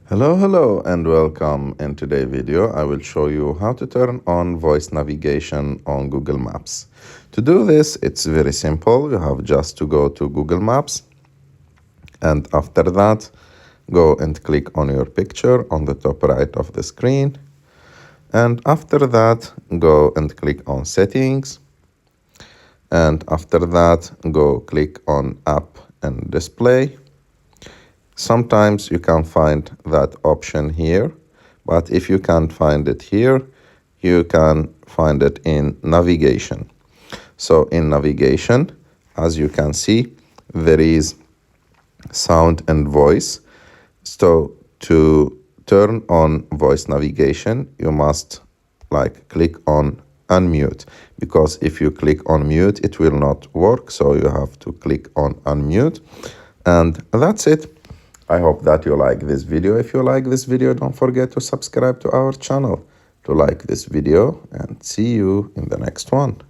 Hello, and welcome. In today's video, I will show you how to turn on voice navigation on Google Maps. To do this, it's very simple. You have just to go to Google Maps, and after that, go and click on your picture on the top right of the screen. And after that, go and click on Settings. And after that, go click on App and Display. Sometimes you can find that option here, but if you can't find it here, you can find it in navigation. So in navigation, as you can see, there is sound and voice. So to turn on voice navigation, you must click on unmute, because if you click on mute, it will not work. So you have to click on unmute, and that's it. I hope that you like this video. If you like this video, don't forget to subscribe to our channel, to like this video, and see you in the next one.